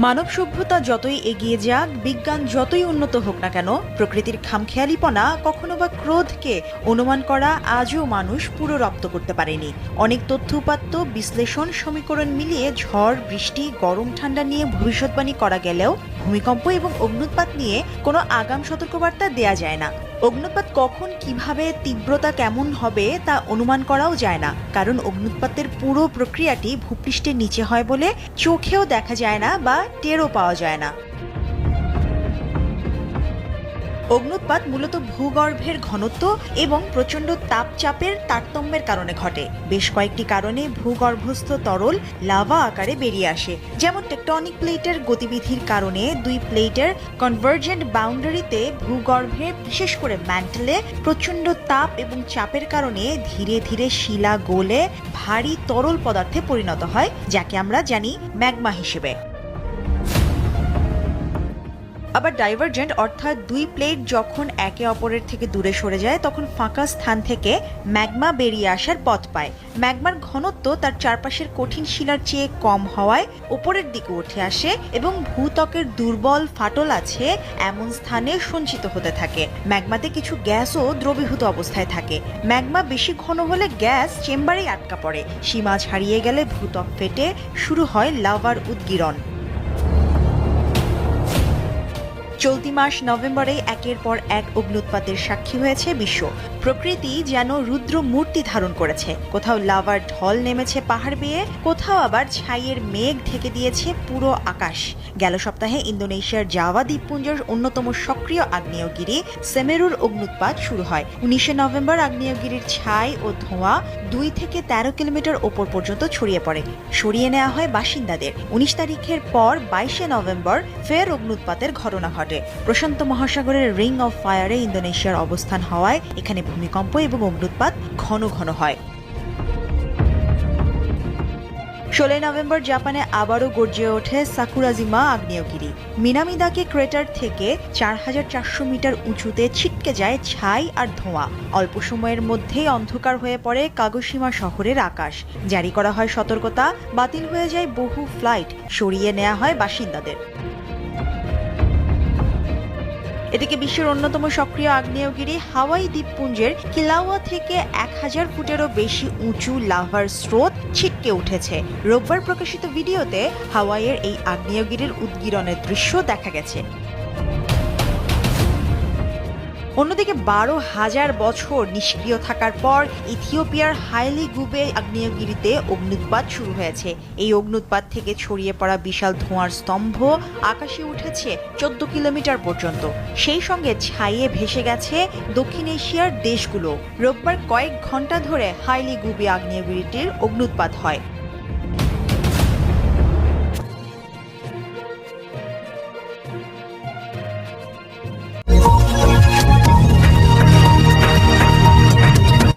মানব সভ্যতা যতই এগিয়ে যাক, বিজ্ঞান যতই উন্নত হোক না কেন, প্রকৃতির খামখেয়ালিপনা কখনো বা ক্রোধকে অনুমান করা আজও মানুষ পুরো রপ্ত করতে পারেনি। অনেক তথ্য উপাত্ত, বিশ্লেষণ, সমীকরণ মিলিয়ে ঝড়, বৃষ্টি, গরম ঠান্ডা নিয়ে ভবিষ্যৎবাণী করা গেলেও ভূমিকম্প এবং অগ্ন্যুৎপাত নিয়ে কোনো আগাম সতর্কবার্তা দেয়া যায় না। অগ্ন্যুৎপাত কখন, কিভাবে, তীব্রতা কেমন হবে তা অনুমান করাও যায় না, কারণ অগ্ন্যুৎপাতের পুরো প্রক্রিয়াটি ভূপৃষ্ঠের নিচে হয় বলে চোখেও দেখা যায় না বা টেরও পাওয়া যায় না। অগ্ন্যুৎপাত মূলত ভূগর্ভের ঘনত্ব এবং প্রচণ্ড তাপচাপের তারতম্যের কারণে ঘটে। বেশ কয়েকটি কারণে ভূগর্ভস্থ তরল লাভা আকারে বেরিয়ে আসে, যেমন টেকটনিক প্লেটের গতিবিধির কারণে দুই প্লেটের কনভার্জেন্ট বাউন্ডারিতে ভূগর্ভে, বিশেষ করে ম্যান্টেলে প্রচণ্ড তাপ এবং চাপের কারণে ধীরে ধীরে শিলা গলে ভারী তরল পদার্থে পরিণত হয়, যাকে আমরা জানি ম্যাগমা হিসেবে। আবার ডাইভারজেন্ট অর্থাৎ দুই প্লেট যখন একে অপরের থেকে দূরে সরে যায়, তখন ফাঁকা স্থান থেকে ম্যাগমা বেরিয়ে আসার পথ পায়। ম্যাগমার ঘনত্ব তার চারপাশের কঠিন শিলার চেয়ে কম হওয়ায় ওপরের দিকে উঠে আসে এবং ভূত্বকের দুর্বল ফাটল আছে এমন স্থানে সঞ্চিত হতে থাকে। ম্যাগমাতে কিছু গ্যাসও দ্রবীভূত অবস্থায় থাকে। ম্যাগমা বেশি ঘন হলে গ্যাস চেম্বারেই আটকা পড়ে। সীমা ছাড়িয়ে গেলে ভূত্বক ফেটে শুরু হয় লাভার উদগীরণ। চলতি মাস নভেম্বরে একের পর এক অগ্ন্যুৎপাতের সাক্ষী হয়েছে বিশ্ব। প্রকৃতি যেন রুদ্র মূর্তি ধারণ করেছে। কোথাও লাভার ঢল নেমেছে পাহাড় বেয়ে, কোথাও আবার ছাইয়ের মেঘ ঢেকে দিয়েছে পুরো আকাশ। গেল সপ্তাহে ইন্দোনেশিয়ার জাভা দ্বীপপুঞ্জের অন্যতম সক্রিয় আগ্নেয়গিরি সেমেরুর অগ্ন্যুৎপাত শুরু হয়। 19 নভেম্বর আগ্নেয়গিরির ছাই ও ধোঁয়া 2 থেকে 13 কিলোমিটার ওপর পর্যন্ত ছড়িয়ে পড়ে। সরিয়ে নেওয়া হয় বাসিন্দাদের। 19 তারিখের পর 22 নভেম্বর ফের অগ্ন্যুৎপাতের ঘটনা ঘটে। প্রশান্ত মহাসাগরের রিং অফ ফায়ারে ইন্দোনেশিয়ার অবস্থান হওয়ায় এখানে ভূমিকম্প এবং অগ্ন্যুৎপাত ঘন ঘন হয়। 16 নভেম্বর জাপানে আবারও গর্জে ওঠে সাকুরাজিমা আগ্নেয়গিরি। মিনামিদাকে ক্রেটার থেকে 4400 মিটার উঁচুতে ছিটকে যায় ছাই আর ধোঁয়া। অল্প সময়ের মধ্যেই অন্ধকার হয়ে পড়ে কাগোশিমা শহরের আকাশ। জারি করা হয় সতর্কতা, বাতিল হয়ে যায় বহু ফ্লাইট, সরিয়ে নেওয়া হয় বাসিন্দাদের। এদিকে বিশ্বের অন্যতম সক্রিয় আগ্নেয়গিরি হাওয়াই দ্বীপপুঞ্জের কিলাওয়া থেকে 1000 ফুটেরও বেশি উঁচু লাভার স্রোত ছিটকে উঠেছে। রোববার প্রকাশিত ভিডিওতে হাওয়াইয়ের এই আগ্নেয়গিরির উদগীরণের দৃশ্য দেখা গেছে। অন্যদিকে 12,000 বছর নিষ্ক্রিয় থাকার পর ইথিওপিয়ার হাইলি গুবে আগ্নেয়গিরিতে অগ্ন্যুৎপাত শুরু হয়েছে। এই অগ্ন্যুৎপাত থেকে ছড়িয়ে পড়া বিশাল ধোঁয়ার স্তম্ভ আকাশে উঠেছে 14 কিলোমিটার পর্যন্ত। সেই সঙ্গে ছাইয়ে ভেসে গেছে দক্ষিণ এশিয়ার দেশগুলো। রোববার কয়েক ঘন্টা ধরে হাইলি গুবে আগ্নেয়গিরিটির অগ্ন্যুৎপাত হয়।